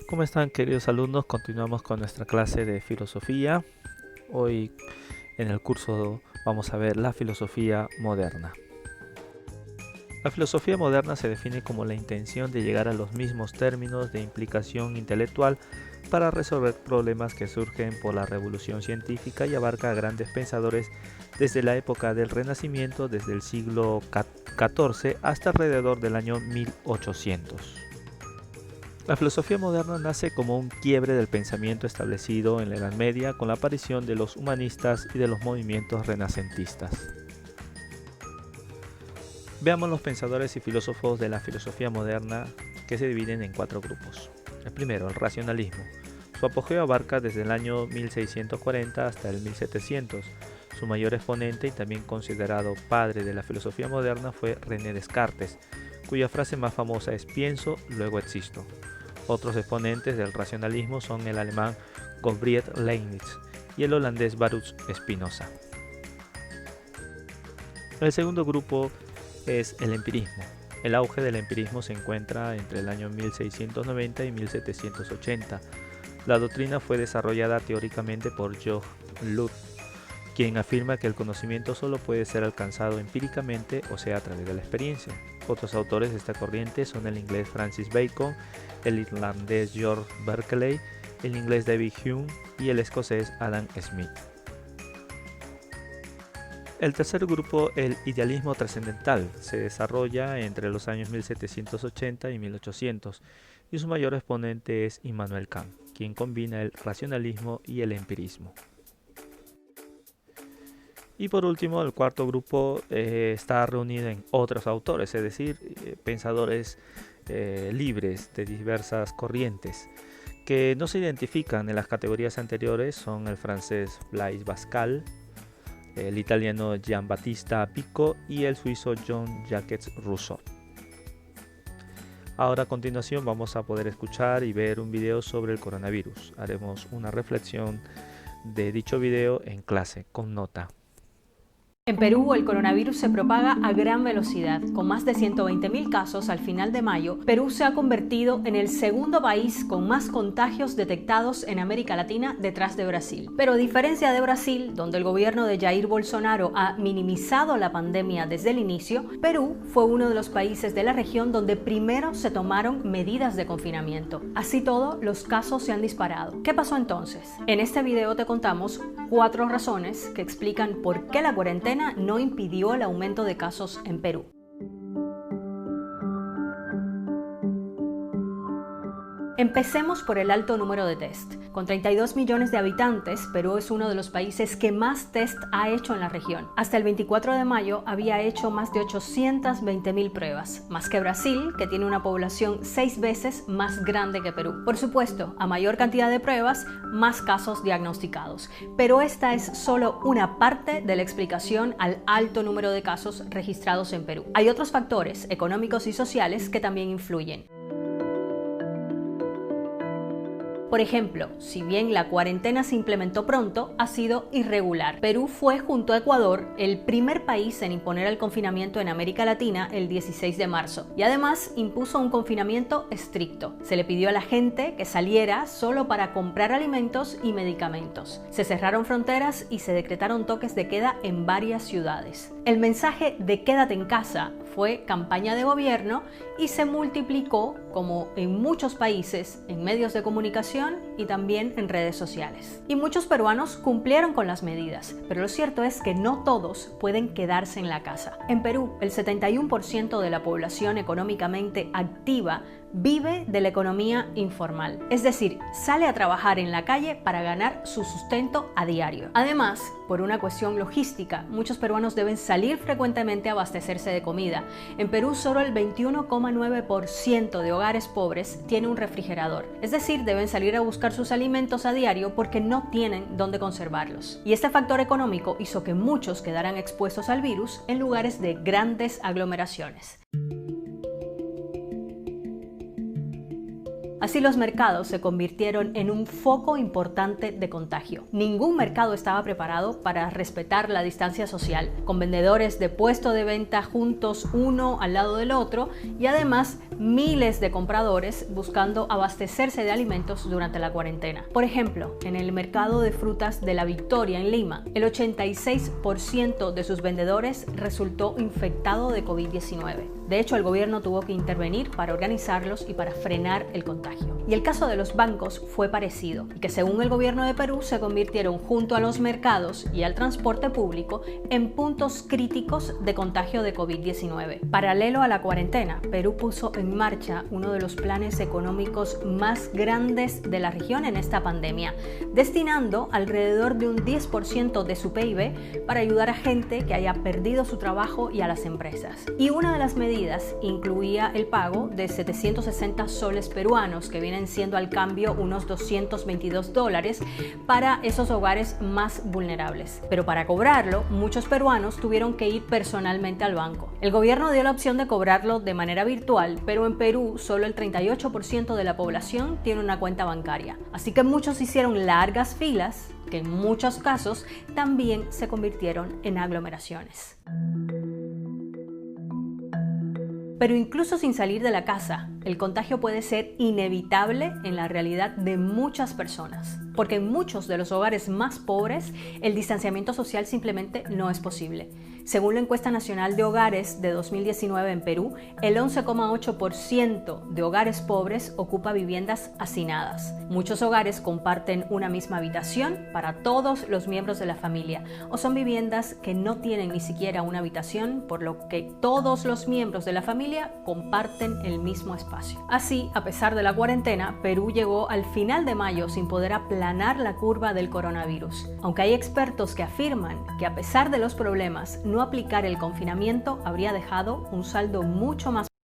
¿Cómo están, queridos alumnos? Continuamos con nuestra clase de filosofía. Hoy en el curso vamos a ver la filosofía moderna. La filosofía moderna se define como la intención de llegar a los mismos términos de implicación intelectual para resolver problemas que surgen por la revolución científica y abarca a grandes pensadores desde la época del Renacimiento, desde el siglo XIV hasta alrededor del año 1800. La filosofía moderna nace como un quiebre del pensamiento establecido en la Edad Media con la aparición de los humanistas y de los movimientos renacentistas. Veamos los pensadores y filósofos de la filosofía moderna, que se dividen en 4 grupos. El primero, el racionalismo. Su apogeo abarca desde el año 1640 hasta el 1700. Su mayor exponente y también considerado padre de la filosofía moderna fue René Descartes, cuya frase más famosa es "pienso, luego existo". Otros exponentes del racionalismo son el alemán Gottfried Leibniz y el holandés Baruch Spinoza. El segundo grupo es el empirismo. El auge del empirismo se encuentra entre el año 1690 y 1780. La doctrina fue desarrollada teóricamente por Georg Luth, quien afirma que el conocimiento solo puede ser alcanzado empíricamente, o sea, a través de la experiencia. Otros autores de esta corriente son el inglés Francis Bacon, el irlandés George Berkeley, el inglés David Hume y el escocés Adam Smith. El tercer grupo, el idealismo trascendental, se desarrolla entre los años 1780 y 1800 y su mayor exponente es Immanuel Kant, quien combina el racionalismo y el empirismo. Y por último, el cuarto grupo está reunido en otros autores, es decir, pensadores libres de diversas corrientes, que no se identifican en las categorías anteriores. Son el francés Blaise Pascal, el italiano Giambattista Pico y el suizo Jean-Jacques Rousseau. Ahora a continuación vamos a poder escuchar y ver un video sobre el coronavirus. Haremos una reflexión de dicho video en clase, con nota. En Perú, el coronavirus se propaga a gran velocidad. Con más de 120.000 casos al final de mayo, Perú se ha convertido en el segundo país con más contagios detectados en América Latina, detrás de Brasil. Pero a diferencia de Brasil, donde el gobierno de Jair Bolsonaro ha minimizado la pandemia desde el inicio, Perú fue uno de los países de la región donde primero se tomaron medidas de confinamiento. Así todo, los casos se han disparado. ¿Qué pasó entonces? En este video te contamos 4 razones que explican por qué la cuarentena no impidió el aumento de casos en Perú. Empecemos por el alto número de test. Con 32 millones de habitantes, Perú es uno de los países que más test ha hecho en la región. Hasta el 24 de mayo había hecho más de 820.000 pruebas, más que Brasil, que tiene una población 6 veces más grande que Perú. Por supuesto, a mayor cantidad de pruebas, más casos diagnosticados. Pero esta es solo una parte de la explicación al alto número de casos registrados en Perú. Hay otros factores económicos y sociales que también influyen. Por ejemplo, si bien la cuarentena se implementó pronto, ha sido irregular. Perú fue, junto a Ecuador, el primer país en imponer el confinamiento en América Latina el 16 de marzo. Y además impuso un confinamiento estricto. Se le pidió a la gente que saliera solo para comprar alimentos y medicamentos. Se cerraron fronteras y se decretaron toques de queda en varias ciudades. El mensaje de "quédate en casa" fue campaña de gobierno y se multiplicó, como en muchos países, en medios de comunicación y también en redes sociales. Y muchos peruanos cumplieron con las medidas, pero lo cierto es que no todos pueden quedarse en la casa. En Perú, el 71% de la población económicamente activa vive de la economía informal, es decir, sale a trabajar en la calle para ganar su sustento a diario. Además, por una cuestión logística, muchos peruanos deben salir frecuentemente a abastecerse de comida. En Perú, solo el 21,9% de hogares pobres tiene un refrigerador, es decir, deben salir a buscar sus alimentos a diario porque no tienen dónde conservarlos. Y este factor económico hizo que muchos quedaran expuestos al virus en lugares de grandes aglomeraciones. Así los mercados se convirtieron en un foco importante de contagio. Ningún mercado estaba preparado para respetar la distancia social, con vendedores de puesto de venta juntos uno al lado del otro y además miles de compradores buscando abastecerse de alimentos durante la cuarentena. Por ejemplo, en el mercado de frutas de La Victoria en Lima, el 86% de sus vendedores resultó infectado de COVID-19. De hecho, el gobierno tuvo que intervenir para organizarlos y para frenar el contagio. Y el caso de los bancos fue parecido, que según el gobierno de Perú se convirtieron junto a los mercados y al transporte público en puntos críticos de contagio de COVID-19. Paralelo a la cuarentena, Perú puso en marcha uno de los planes económicos más grandes de la región en esta pandemia, destinando alrededor de un 10% de su PIB para ayudar a gente que haya perdido su trabajo y a las empresas. Y una de las medidas incluía el pago de 760 soles peruanos, que vienen siendo al cambio unos $222 para esos hogares más vulnerables. Pero para cobrarlo, muchos peruanos tuvieron que ir personalmente al banco. El gobierno dio la opción de cobrarlo de manera virtual, pero en Perú solo el 38% de la población tiene una cuenta bancaria. Así que muchos hicieron largas filas, que en muchos casos también se convirtieron en aglomeraciones. Pero incluso sin salir de la casa, el contagio puede ser inevitable en la realidad de muchas personas, porque en muchos de los hogares más pobres el distanciamiento social simplemente no es posible. Según la encuesta nacional de hogares de 2019 en Perú, el 11,8% de hogares pobres ocupa viviendas hacinadas. Muchos hogares comparten una misma habitación para todos los miembros de la familia, o son viviendas que no tienen ni siquiera una habitación, por lo que todos los miembros de la familia comparten el mismo espacio. Así, a pesar de la cuarentena, Perú llegó al final de mayo sin poder aplanar la curva del coronavirus. Aunque hay expertos que afirman que a pesar de los problemas, no aplicar el confinamiento habría dejado un saldo mucho más